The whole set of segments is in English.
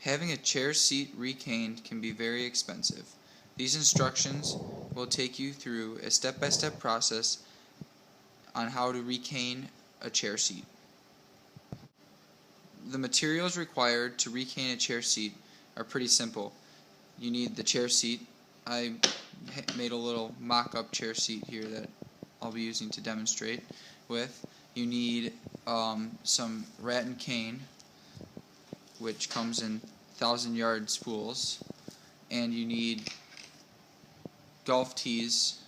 Having a chair seat recaned can be very expensive. These instructions will take you through a step-by-step process on how to recane a chair seat. The materials required to recane a chair seat are pretty simple. You need the chair seat. I made a little mock-up chair seat here that I'll be using to demonstrate with. You need some rattan cane, which comes in 1,000-yard spools, and you need golf tees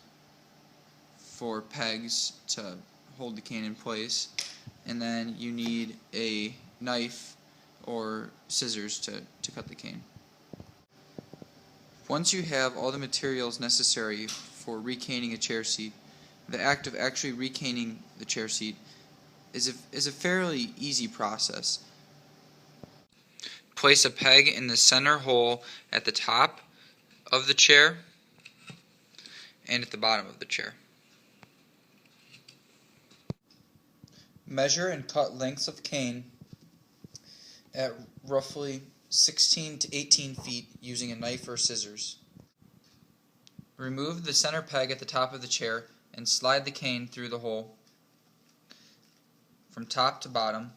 for pegs to hold the cane in place, and then you need a knife or scissors to cut the cane. Once you have all the materials necessary for recaning a chair seat, the act of actually recaning the chair seat is a fairly easy process. Place a peg in the center hole at the top of the chair and at the bottom of the chair. Measure and cut lengths of cane at roughly 16 to 18 feet using a knife or scissors. Remove the center peg at the top of the chair and slide the cane through the hole from top to bottom,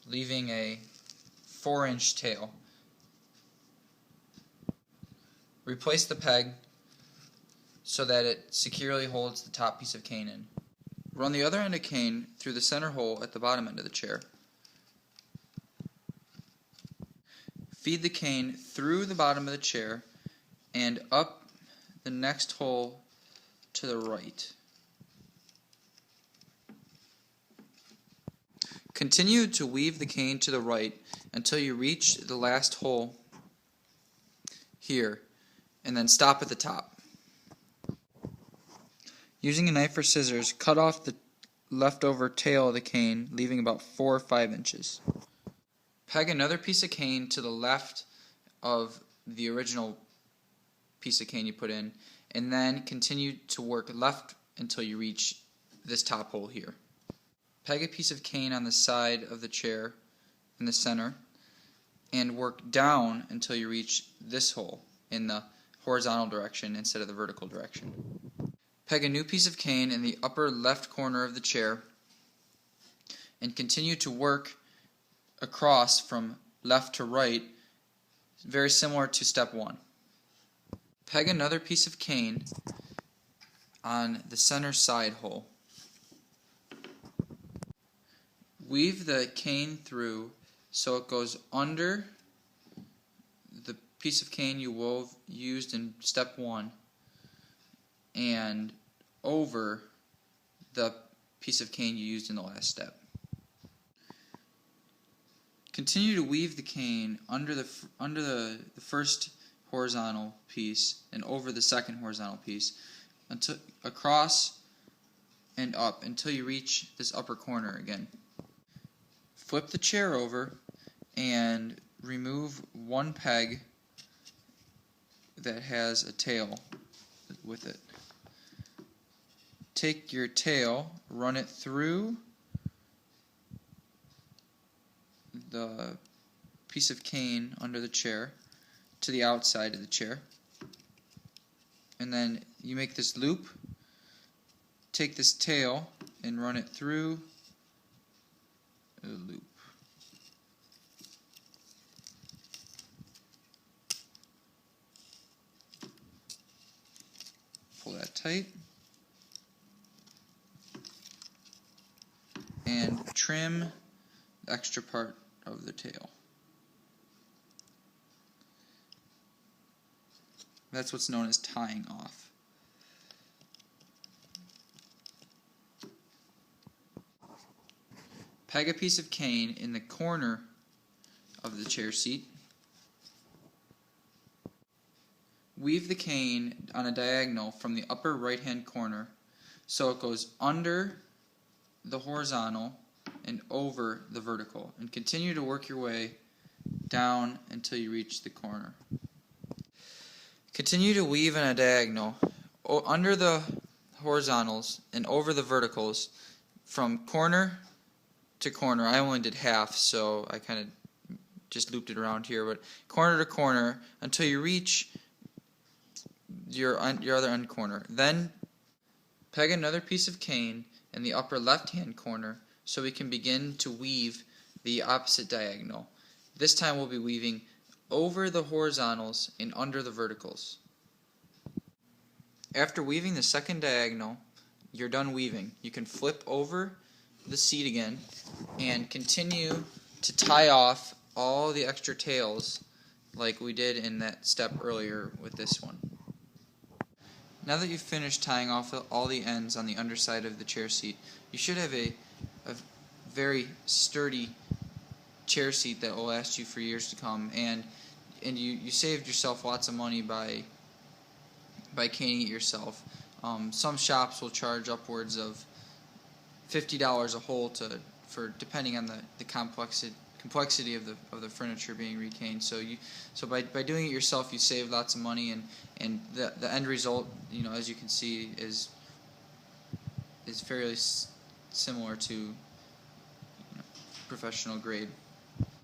leaving a 4-inch tail. Replace the peg so that it securely holds the top piece of cane in. Run the other end of cane through the center hole at the bottom end of the chair. Feed the cane through the bottom of the chair and up the next hole to the right. Continue to weave the cane to the right until you reach the last hole here, and then stop at the top. Using a knife or scissors, cut off the leftover tail of the cane, leaving about 4 or 5 inches. Peg another piece of cane to the left of the original piece of cane you put in, and then continue to work left until you reach this top hole here. Peg a piece of cane on the side of the chair in the center, and work down until you reach this hole in the horizontal direction instead of the vertical direction. Peg a new piece of cane in the upper left corner of the chair, and continue to work across from left to right, very similar to step 1. Peg another piece of cane on the center side hole. Weave the cane through so it goes under the piece of cane you used in step 1 and over the piece of cane you used in the last step. Continue to weave the cane under the first horizontal piece and over the second horizontal piece until across and up until you reach this upper corner again. Flip the chair over and remove one peg that has a tail with it. Take your tail, run it through the piece of cane under the chair to the outside of the chair, and then you make this loop. Take this tail and run it through the loop. Pull that tight and trim the extra part of the tail. That's what's known as tying off. Peg a piece of cane in the corner of the chair seat. Weave the cane on a diagonal from the upper right hand corner so it goes under the horizontal and over the vertical, and continue to work your way down until you reach the corner. Continue to weave in a diagonal under the horizontals and over the verticals from corner to corner. I only did half, so I kind of just looped it around here, but corner to corner until you reach your other end corner. Then peg another piece of cane in the upper left hand corner so we can begin to weave the opposite diagonal. This time we'll be weaving over the horizontals and under the verticals. After weaving the second diagonal, you're done weaving. You can flip over the seat again and continue to tie off all the extra tails like we did in that step earlier with this one. Now that you've finished tying off all the ends on the underside of the chair seat, you should have a very sturdy chair seat that will last you for years to come, and you saved yourself lots of money by caning it yourself. Some shops will charge upwards of $50 a hole for depending on the complexity of the furniture being recaned. So by doing it yourself, you save lots of money, and the end result, as you can see, is fairly similar to professional grade.